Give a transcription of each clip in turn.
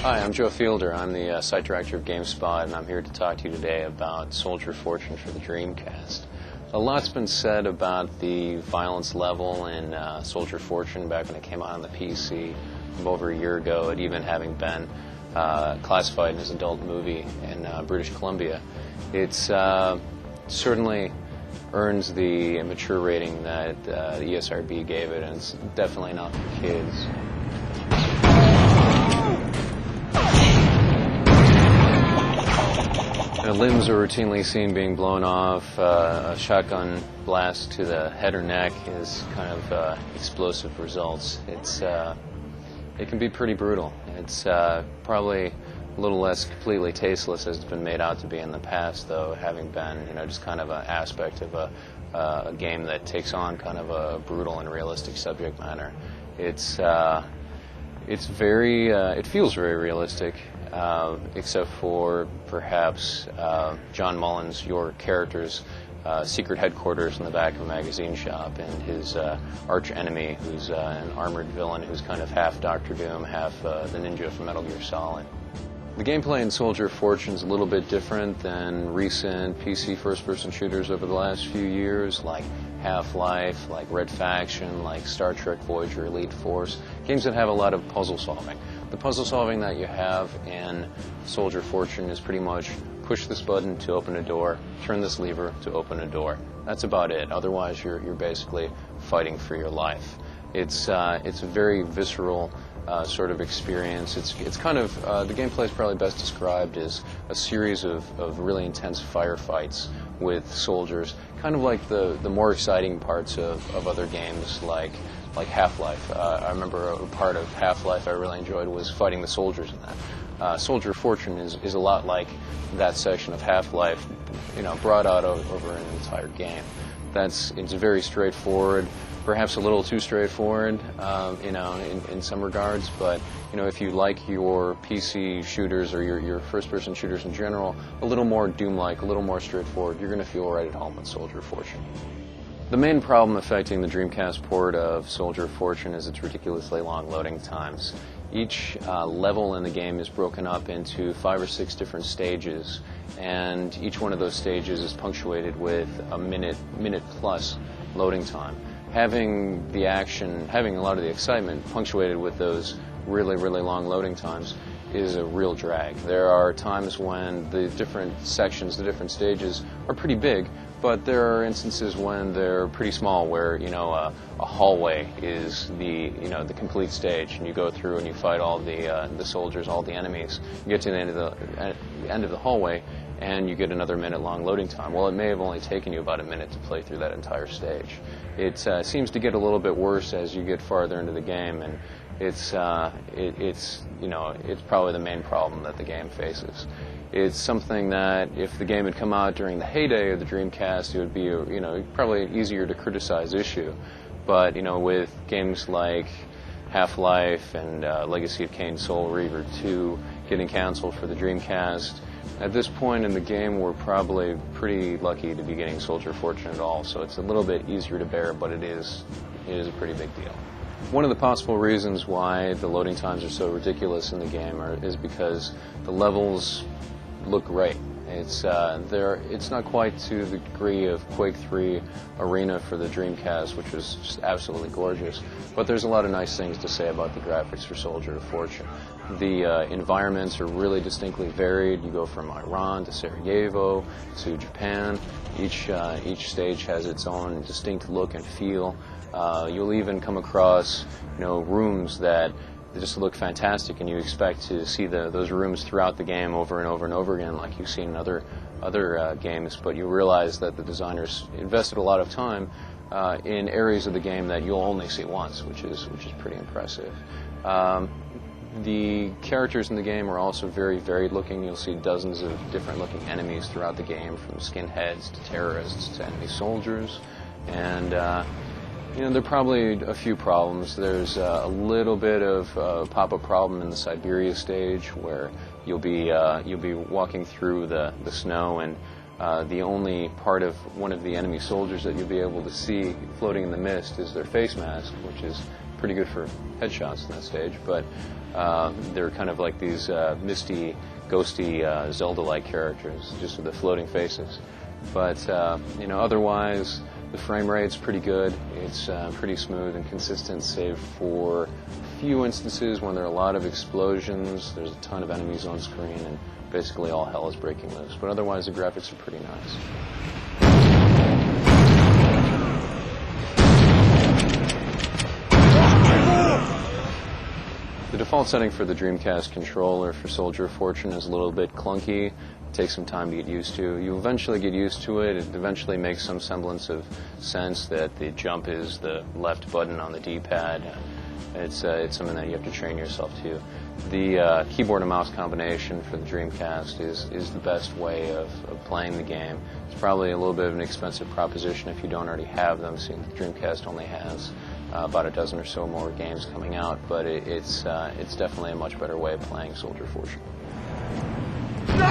Hi, I'm Joe Fielder. I'm the site director of GameSpot, and I'm here to talk to you today about Soldier of Fortune for the Dreamcast. A lot's been said about the violence level in Soldier of Fortune back when it came out on the PC over a year ago, it even having been classified as an adult movie in British Columbia. It's certainly earns the mature rating that the ESRB gave it, and it's definitely not for kids. Limbs are routinely seen being blown off. A shotgun blast to the head or neck is kind of explosive results. It can be pretty brutal. It's probably a little less completely tasteless as it's been made out to be in the past, though, having been just kind of an aspect of a game that takes on kind of a brutal and realistic subject matter. It feels very realistic, except for perhaps John Mullins, your character's secret headquarters in the back of a magazine shop, and his arch enemy, who's an armored villain who's kind of half Dr. Doom, half the ninja from Metal Gear Solid. The gameplay in Soldier of Fortune is a little bit different than recent PC first-person shooters over the last few years, like Half-Life, like Red Faction, like Star Trek Voyager Elite Force, games that have a lot of puzzle solving. The puzzle solving that you have in Soldier of Fortune is pretty much push this button to open a door, turn this lever to open a door. That's about it. Otherwise, you're basically fighting for your life. It's a very visceral sort of experience. It's kind of the gameplay is probably best described as a series of really intense firefights with soldiers, kind of like the more exciting parts of other games like Half-Life. I remember a part of Half-Life I really enjoyed was fighting the soldiers in that. Soldier of Fortune is a lot like that section of Half-Life, brought out over an entire game. It's very straightforward, perhaps a little too straightforward, in some regards, but if you like your PC shooters or your first-person shooters in general, a little more Doom-like, a little more straightforward, you're going to feel right at home with Soldier of Fortune. The main problem affecting the Dreamcast port of Soldier of Fortune is its ridiculously long loading times. Each level in the game is broken up into 5 or 6 different stages, and each one of those stages is punctuated with a minute plus loading time. Having the action, having a lot of the excitement punctuated with those really, really long loading times is a real drag. There are times when the different sections, the different stages are pretty big, but there are instances when they're pretty small, where a hallway is the complete stage, and you go through and you fight all the soldiers, all the enemies. You get to the end of the hallway, and you get another minute-long loading time. Well, it may have only taken you about a minute to play through that entire stage. It seems to get a little bit worse as you get farther into the game, and it's probably the main problem that the game faces. It's something that if the game had come out during the heyday of the Dreamcast, it would be probably an easier to criticize issue. But with games like Half-Life and Legacy of Kain Soul Reaver 2 getting canceled for the Dreamcast, at this point in the game, we're probably pretty lucky to be getting Soldier of Fortune at all. So it's a little bit easier to bear, but it is a pretty big deal. One of the possible reasons why the loading times are so ridiculous in the game is because the levels look great. It's not quite to the degree of Quake 3 Arena for the Dreamcast, which was just absolutely gorgeous, but there's a lot of nice things to say about the graphics for Soldier of Fortune. The environments are really distinctly varied. You go from Iran to Sarajevo to Japan. Each stage has its own distinct look and feel. You'll even come across rooms that just look fantastic, and you expect to see those rooms throughout the game over and over and over again, like you've seen in other games. But you realize that the designers invested a lot of time in areas of the game that you'll only see once, which is pretty impressive. The characters in the game are also very varied looking. You'll see dozens of different looking enemies throughout the game, from skinheads to terrorists to enemy soldiers, and there are probably a few problems. There's a little bit of a pop-up problem in the Siberia stage, where you'll be walking through the snow, and the only part of one of the enemy soldiers that you'll be able to see floating in the mist is their face mask, which is pretty good for headshots in that stage, but they're kind of like these misty, ghosty, Zelda-like characters, just with the floating faces. But otherwise, the frame rate's pretty good. It's pretty smooth and consistent, save for a few instances when there are a lot of explosions. There's a ton of enemies on screen, and basically all hell is breaking loose. But otherwise, the graphics are pretty nice. The default setting for the Dreamcast controller for Soldier of Fortune is a little bit clunky. It takes some time to get used to. You eventually get used to it. It eventually makes some semblance of sense that the jump is the left button on the D-pad. It's something that you have to train yourself to. The keyboard and mouse combination for the Dreamcast is the best way of playing the game. It's probably a little bit of an expensive proposition if you don't already have them, seeing the Dreamcast only has about a dozen or so more games coming out, but it's definitely a much better way of playing Soldier of Fortune. No!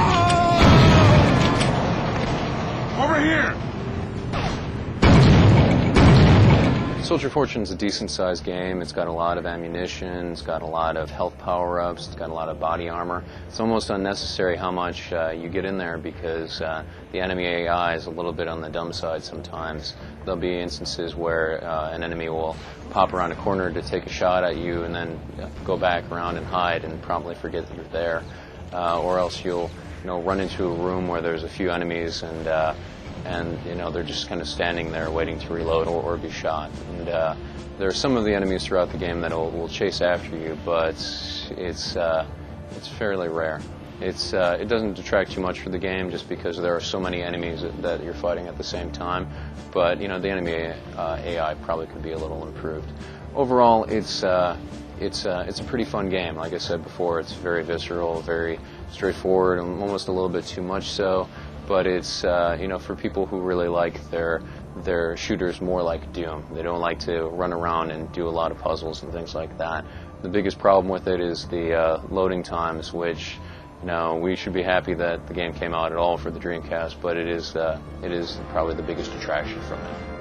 Over here! Soldier of Fortune is a decent-sized game. It's got a lot of ammunition, it's got a lot of health power-ups, it's got a lot of body armor. It's almost unnecessary how much you get in there because the enemy AI is a little bit on the dumb side sometimes. There'll be instances where an enemy will pop around a corner to take a shot at you and then go back around and hide and promptly forget that you're there. Or else you'll run into a room where there's a few enemies and they're just kind of standing there waiting to reload or be shot. And there are some of the enemies throughout the game that will chase after you, but it's fairly rare. It doesn't detract too much for the game just because there are so many enemies that you're fighting at the same time. But the enemy AI probably could be a little improved. Overall, it's a pretty fun game. Like I said before, it's very visceral, very straightforward, and almost a little bit too much so. But it's for people who really like their shooters more like Doom. They don't like to run around and do a lot of puzzles and things like that. The biggest problem with it is the loading times, which we should be happy that the game came out at all for the Dreamcast, but it is probably the biggest detraction from it.